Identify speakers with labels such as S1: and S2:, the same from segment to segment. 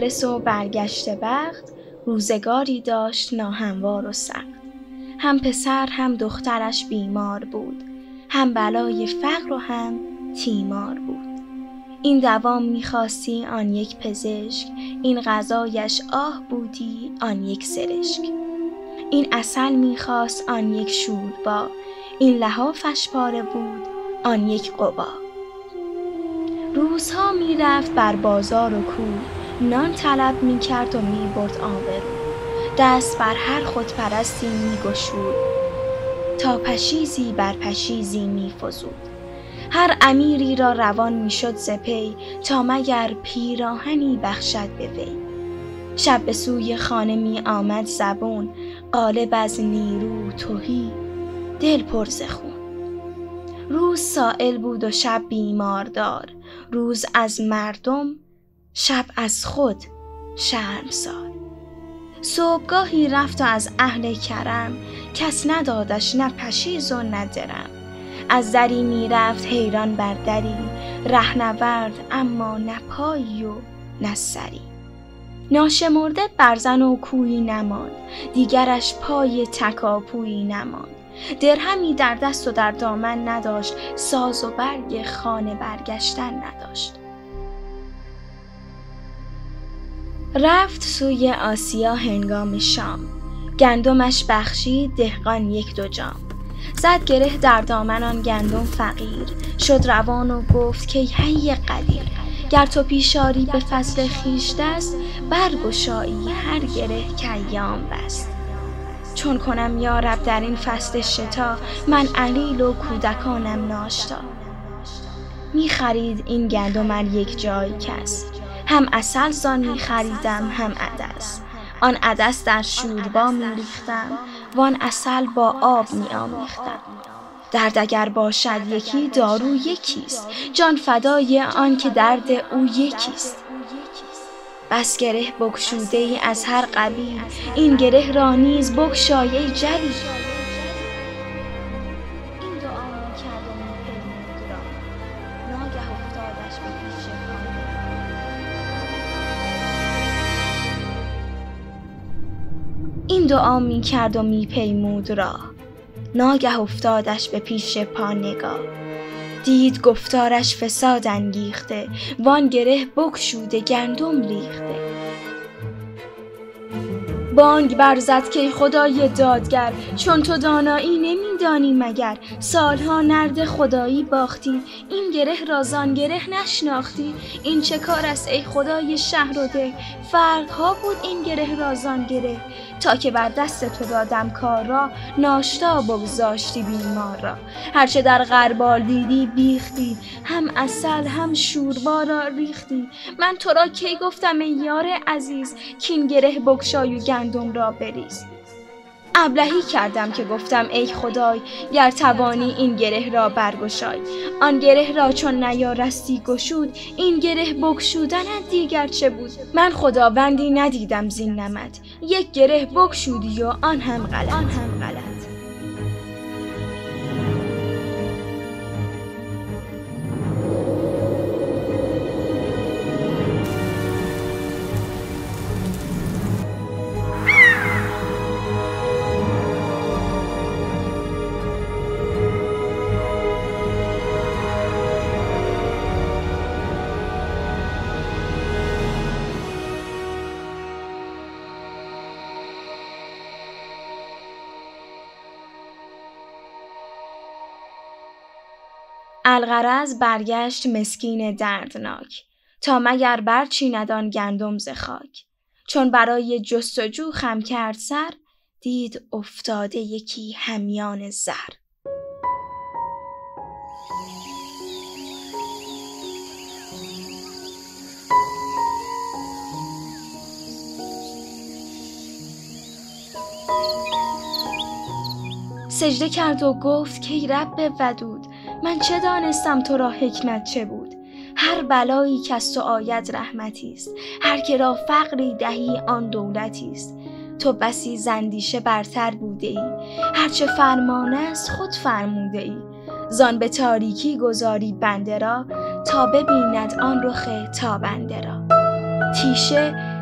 S1: مفلس و برگشته بخت، روزگاری داشت ناهموار و سخت. هم پسر هم دخترش بیمار بود، هم بلای فقر و هم تیمار بود. این دوام می‌خواستی آن یک پزشک، این غذایش آه بودی آن یک سرشک. این عسل می‌خواست آن یک شوربا، این لحافش پاره بود آن یک قبا. روزها می‌رفت بر بازار و کوی، نان طلب می‌کرد و می‌برد آبرو. دست بر هر خودپرستی می‌گشود، تا پشیزی بر پشیزی می‌فزود. هر امیری را روان می‌شد ز پی، تا مگر پیراهنی بخشد به وی. شب به سوی خانه می آمد زبون، غالب از نیرو تهی دل پر ز خون. روز سائل بود و شب بیماردار، روز از مردم شب از خود شرمسار. صبحگاهی رفت و از اهل کرم، کس ندادش نه پشیز و نه درم. از دری می رفت حیران بر دری، رهنورد اما نه پایی و نه سری. ناشمرده برزن و کویی نماند، دیگرش پای تکاپویی نماند. درهمی در دست و در دامن نداشت، ساز و برگ خانه برگشتن نداشت. رفت سوی آسیا هنگام شام، گندمش بخشید دهقان یک دو جام. زد گره در دامن آن گندم فقیر، شد روان و گفت که هی قدیر. گر تو پیشاری به فصل خویش دست، برگشایی هر گره که ایام بست. چون کنم یارب در این فصل شتا، من علیل و کودکانم ناشتا. می خرید این گندم ار یک جای کس، هم عسل زان می خریدم هم عدس. آن عدس در شوربا می ریختم، وان عسل با آب می آمیختم. درد اگر باشد یکی دارو یکیست، جان فدای آن که درد او یکیست. بس گره بگشوده ای از هر قبیل، این گره را نیز بگشای ای جلیل. این دعا می کرد و می پیمود را، ناگه افتادش به پیش این دعا می کرد و می پیمود را، ناگه افتادش به پیش پا نگاه. دید گفتارش فساد انگیخته، وان گره بگشوده گندم ریخته. بانگ برزد که خدای دادگر، چون تو دانایی نمیدانی مگر. سالها نرد خدایی باختی، این گره را زان گره نشناختی. این چه کار است ای خدای شهر و ده، فرقها بود این گره را زان گره. تا که بر دست تو دادم کار را، ناشتا بگذاشتی بیمار را. هرچه در غربال دیدی بیختی، هم عسل هم شوربا را ریختی. من تو را کی گفتم ای یار عزیز، کین گره بگشای و گندم را بریز. ابلهی کردم که گفتم ای خدای، گر توانی این گره را برگشای. آن گره را چون نیارستی گشود، این گره بگشودنت دیگر چه بود. من خداوندی ندیدم زین نمط، یک گره بگشودی و آن هم غلط. الغرض برگشت مسکین دردناک، تا مگر برچیند آن گندم ز خاک. چون برای جستجو خم کرد سر، دید افتاده یکی همیان زر. سجده کرد و گفت که ای رب ودود، من چه دانستم تو را حکمت چه بود. هر بلایی که از تو آید رحمتی است، هر که را فقری دهی آن دولتی است. تو بسی زندیشه برتر بوده ای، هرچه فرمان است خود فرموده ای. زان به تاریکی گذاری بنده را، تا ببیند آن رخ تابنده را. تیشه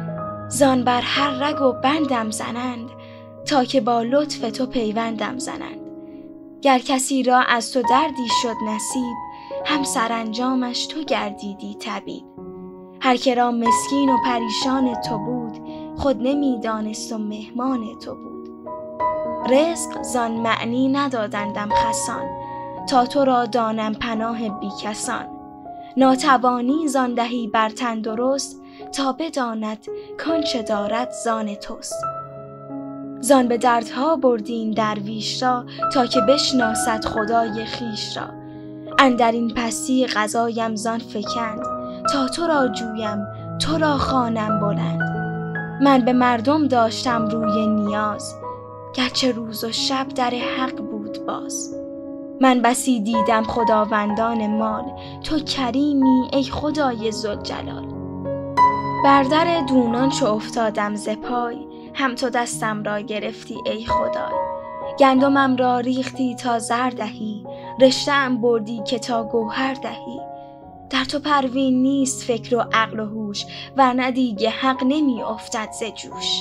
S1: زان بر هر رگ و بندم زنند، تا که با لطف تو پیوندم زنند. گر کسی را از تو دردی شد نصیب، هم سرانجامش تو گردیدی طبیب. هر که را مسکین و پریشان تو بود، خود نمیدانست و مهمان تو بود. رزق زان معنی ندادندم خسان، تا تو را دانم پناه بی کسان. ناتوانی زان دهی بر تن درست، تا بداند کانچه دارد زان توست. زان به دردها بردیم درویش را، تا که بشناسد خدای خویش را. اندر این پستی قضایم زان فکند، تا تو را جویم تو را خوانم بلند. من به مردم داشتم روی نیاز، گرچه روز و شب در حق بود باز. من بسی دیدم خداوندان مال، تو کریمی ای خدای ذوالجلال. بر در دونان چو افتادم ز پای، هم تو دستم را گرفتی ای خدای. گندمم را ریختی تا زر دهی، رشته ام بردی که تا گوهر دهی. در تو پروین نیست فکر و عقل و هوش، ورنه دیگ حق نمی افتد ز جوش.